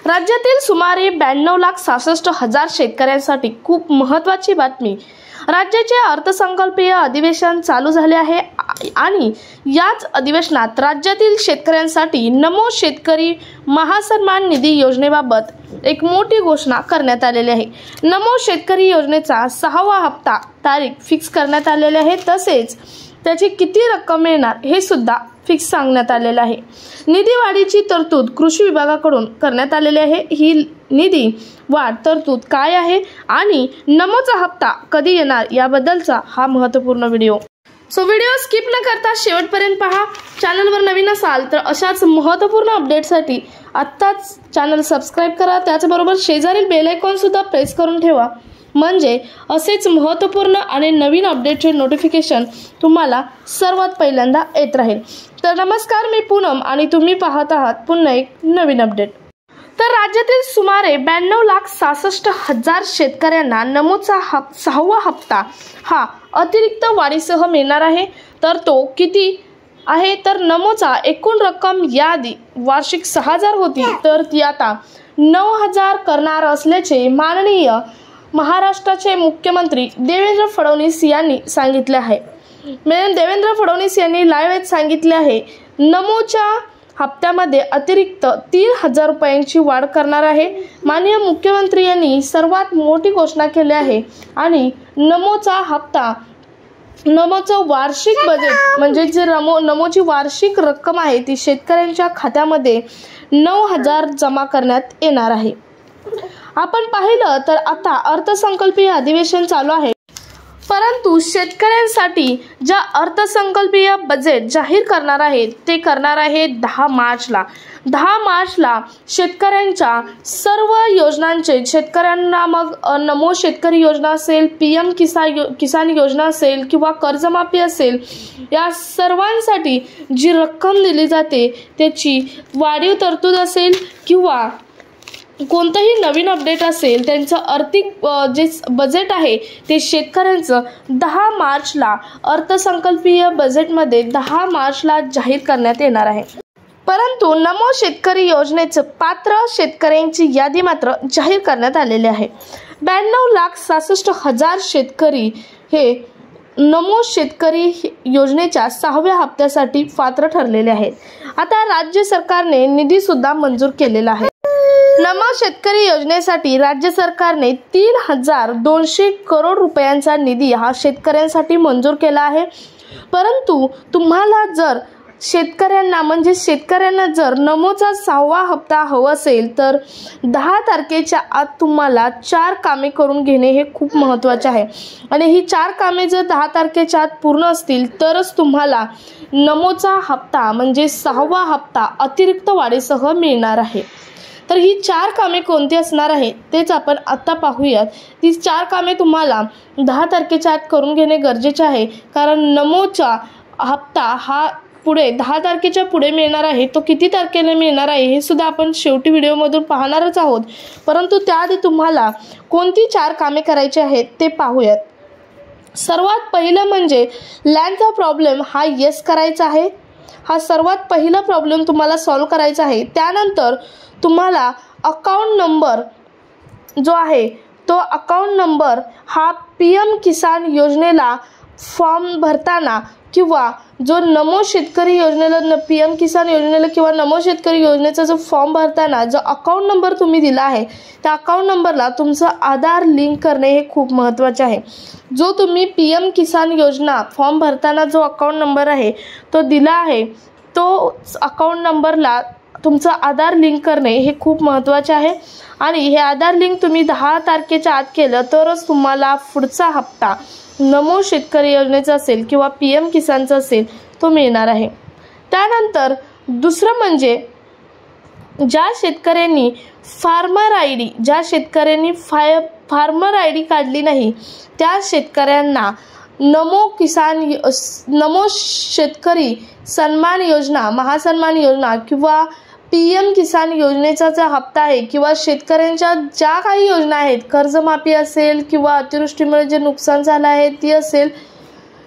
राज्यातील सुमारे 92,66,000 शेतकऱ्यांसाठी खूप महत्त्वाची बातमी। राज्याचे अर्थसंकल्पीय अधिवेशन चालू झाले आहे आणि याच अधिवेशनात राज्यातील शेतकऱ्यांसाठी नमो शेतकरी महासन्मान निधी योजनेबाबत एक मोठी घोषणा करण्यात आलेली आहे। नमो शेतकरी योजनेचा 6वा हप्ता तारीख फिक्स करण्यात आलेली आहे, तसेच त्याची किती रक्कम मिळणार हे सुद्धा फिक्स सांगण्यात आलेलं आहे। निधी वाढीची तरतूद कृषी विभागाकडून करण्यात आलेली आहे। ही निधी वाढ तरतूद काय आहे आणि नमोचा हप्ता कधी येणार याबद्दलचा हा महत्त्वपूर्ण व्हिडिओ। व्हिडिओ स्किप न करता शेवटपर्यंत पहा। चॅनलवर नवीन असाल तर अशाच महत्त्वपूर्ण अपडेटसाठी आत्ताच चॅनल सबस्क्राइब करा, त्याचबरोबर शेजारील बेल आयकॉन सुद्धा प्रेस करून ठेवा, म्हणजे असेच महत्त्वपूर्ण आणि नवीन अपडेटचे नोटिफिकेशन तुम्हाला सर्वात पहिल्यांदा येत राहील। तर नमस्कार, मी पूनम आणि तुम्ही पाहत आहात पुन्हा एक नवीन अपडेट। तर राज्यातील सुमारे 92,66,000 शेतकऱ्यांना नमोचा 6वा हप्ता हा अतिरिक्त वाढीसह मिळणार आहे। तर तो किती आहे, तर नमोचा एकूण रक्कम याआधी वार्षिक 6,000 होती, तर ती आता 9,000 करणार असल्याचे माननीय महाराष्ट्राचे मुख्यमंत्री देवेंद्र फडणवीस यांनी सांगितले आहे। देवेंद्र फडणवीस यांनी लाईव्ह सांगितले आहे, नमोच्या हप्त्यामध्ये अतिरिक्त 3,000 रुपयांची वाढ करणार आहे। माननीय मुख्यमंत्री यांनी सर्वात मोठी घोषणा केली आहे आणि नमोचा हप्ता, नमोचं वार्षिक बजेट म्हणजे जे नमोची वार्षिक रक्कम आहे ती शेतकऱ्यांच्या खात्यामध्ये 9,000 जमा करण्यात येणार आहे। आपण पाहिलं तर आता अर्थसंकल्पीय अधिवेशन चालू आहे, परंतु शेतकऱ्यांसाठी ज्या अर्थसंकल्पीय बजेट जाहीर करणार आहे ते करणार आहे 10 मार्चला। 10 मार्चला शेतकऱ्यांच्या सर्व योजनांचे, शेतकऱ्यांना मग नमो शेतकरी योजना असेल, PM किसान योजना असेल किंवा कर्जमाफी असेल, या सर्वांसाठी जी रक्कम दिली जाते त्याची वाढीव तरतूद असेल किंवा कोणतंही नवीन अपडेट असेल, त्यांचं आर्थिक जे बजेट आहे ते शेतकऱ्यांचं 10 मार्चला अर्थसंकल्पीय बजेटमध्ये 10 मार्चला जाहीर करण्यात येणार आहे। परंतु नमो शेतकरी योजनेचं पात्र शेतकऱ्यांची यादी मात्र जाहीर करण्यात आलेली आहे। 92,66,000 शेतकरी हे नमो शेतकरी योजनेच्या 6व्या हप्त्यासाठी पात्र ठरलेले आहेत। आता राज्य सरकारने निधी सुद्धा मंजूर केलेला आहे। नमो शेतकरी योजनेसाठी राज्य सरकारने 3,200 करोड रुपयांचा निधी हा शेतकऱ्यांसाठी मंजूर केला आहे। परंतु तुम्हाला जर शेतकऱ्यांना जर नमोचा 6वा हप्ता हवा असेल तर 10 तारखेच्या आत तुम्हाला 4 कामे करून घेणे हे खूप महत्त्वाचे आहे आणि ही 4 कामे जर 10 तारखेच्या आत पूर्ण असतील तरच तुम्हाला नमोचा हप्ता म्हणजे 6वा हप्ता अतिरिक्त वाढीसह मिळणार आहे। तर ही 4 कामे कोणती असणार आहे तेच आपण आता पाहूयात। ती 4 कामे तुम्हाला 10 तारखेच्या आत करून घेणे गरजेचे आहे, कारण नमोचा हप्ता हा पुढे 10 तारखेच्या पुढे मिळणार आहे। तो किती तारखेला मिळणार आहे हे सुद्धा आपण शेवटी व्हिडिओमधून पाहणारच आहोत, परंतु त्याआधी तुम्हाला कोणती 4 कामे करायची आहेत ते पाहूयात। सर्वात पहिलं म्हणजे लँडचा प्रॉब्लेम हा येस करायचा आहे। हा सर्वात पहिला प्रॉब्लेम तुम्हाला सॉल्व्ह करायचा आहे। त्यानंतर तुम्हाला अकाउंट नंबर जो आहे तो अकाउंट नंबर हा PM किसान योजनेला फॉर्म भरताना किंवा जो नमो शेतकरी योजनेला PM किसान योजनेला किंवा नमो शेतकरी योजनेचा जो फॉर्म भरताना जो अकाउंट नंबर तुम्ही दिला आहे त्या अकाउंट नंबरला तुमचं आधार लिंक करणे हे खूप महत्त्वाचे आहे। जो तुम्ही PM किसान योजना फॉर्म भरताना जो अकाउंट नंबर आहे तो दिला आहे, तो अकाउंट नंबरला तुमचं आधार लिंक करणे हे खूप महत्त्वाचे आहे आणि हे आधार लिंक तुम्ही 10 तारखेच्या आत केलं तरच तुम्हाला पुढचा हप्ता नमो शेतकरी योजनेचा असेल किंवा PM किसानचा असेल तो मिळणार आहे। त्यानंतर दुसरं म्हणजे ज्या शेतकऱ्यांनी फार्मर आय डी काढली नाही त्या शेतकऱ्यांना नमो शेतकरी सन्मान योजना, महासन्मान योजना किंवा PM किसान योजनेचा जो हप्ता आहे किंवा शेतकऱ्यांच्या ज्या काही योजना आहेत, कर्जमाफी असेल किंवा अतिवृष्टीमुळे जे नुकसान झालं आहे ती असेल,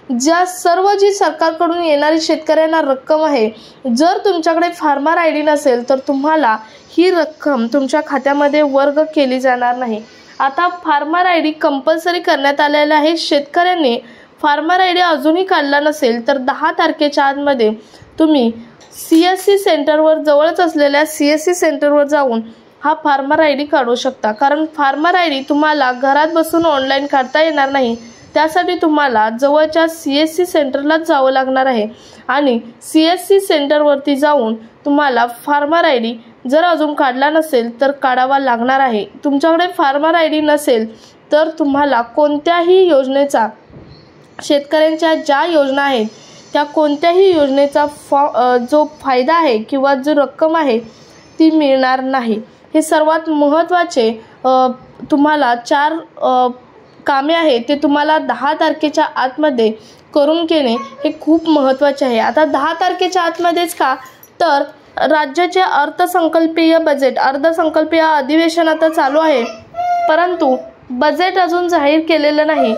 ज्या सर्व जी सरकारकडून येणारी शेतकऱ्यांना रक्कम आहे, जर तुमच्याकडे फार्मर आय डी नसेल तर तुम्हाला ही रक्कम तुमच्या खात्यामध्ये वर्ग केली जाणार नाही। आता फार्मर आय डी कंपल्सरी करण्यात आलेला आहे। शेतकऱ्यांनी फार्मर आय डी अजूनही काढला नसेल तर 10 तारखेच्या आतमध्ये तुम्ही CSC सेंटरवर, जवळच असलेल्या CSC सेंटरवर जाऊन हा फार्मर आय डी काढू शकता। कारण फार्मर आय डी तुम्हाला घरात बसून ऑनलाईन काढता येणार नाही, त्यासाठी तुम्हाला जवळच्या CSC सेंटरलाच जावं लागणार आहे आणि CSC सेंटरवरती जाऊन तुम्हाला फार्मर आय डी जर अजून काढला नसेल तर काढावा लागणार आहे। तुमच्याकडे फार्मर आय डी नसेल तर तुम्हाला कोणत्याही योजनेचा, शेतकऱ्यांच्या ज्या योजना आहेत त्या कोणत्याही योजनेचा जो फायदा आहे किंवा जो रक्कम आहे ती मिळणार नाही। हे सर्वात महत्त्वाचे तुम्हाला 4 कामे आहे ते तुम्हाला 10 तारखेच्या आतमध्ये करून घेणे हे खूप महत्त्वाचे आहे। आता 10 तारखेच्या आतमध्येच का, तर राज्याचे अर्थसंकल्पीय बजेट, अर्थसंकल्पीय अधिवेशन आता चालू आहे, परंतु बजेट अजून जाहीर केलेलं नाही।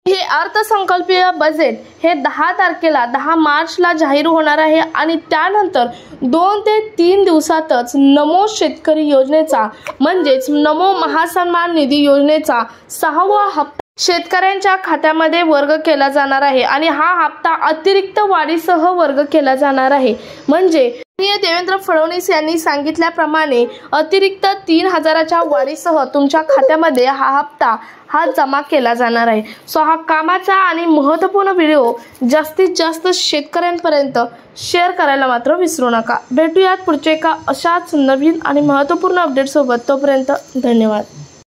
हे अर्थसंकल्पीय बजेट हे 10 तारखेला 10 मार्चला जाहीर होणार आहे आणि त्यानंतर 2 ते 3 दिवसातच नमो शेतकरी योजनेचा म्हणजेच नमो महासन्मान निधी योजनेचा 6वा हप्ता शेतकऱ्यांच्या खात्यामध्ये वर्ग केला जाणार आहे आणि हा हप्ता अतिरिक्त वाढीसह वर्ग केला जाणार आहे। म्हणजे देवेंद्र फडणवीस यांनी सांगितल्याप्रमाणे अतिरिक्त 3000च्या वाढीसह तुमच्या खात्यामध्ये हा हप्ता जमा केला जाणार आहे। सो हा कामाचा आणि महत्त्वपूर्ण व्हिडिओ जास्तीत जास्त शेतकऱ्यांपर्यंत शेअर करायला मात्र विसरू नका। भेटूयात पुढच्या एका अशाच नवीन आणि महत्त्वपूर्ण अपडेट सोबत। तोपर्यंत धन्यवाद।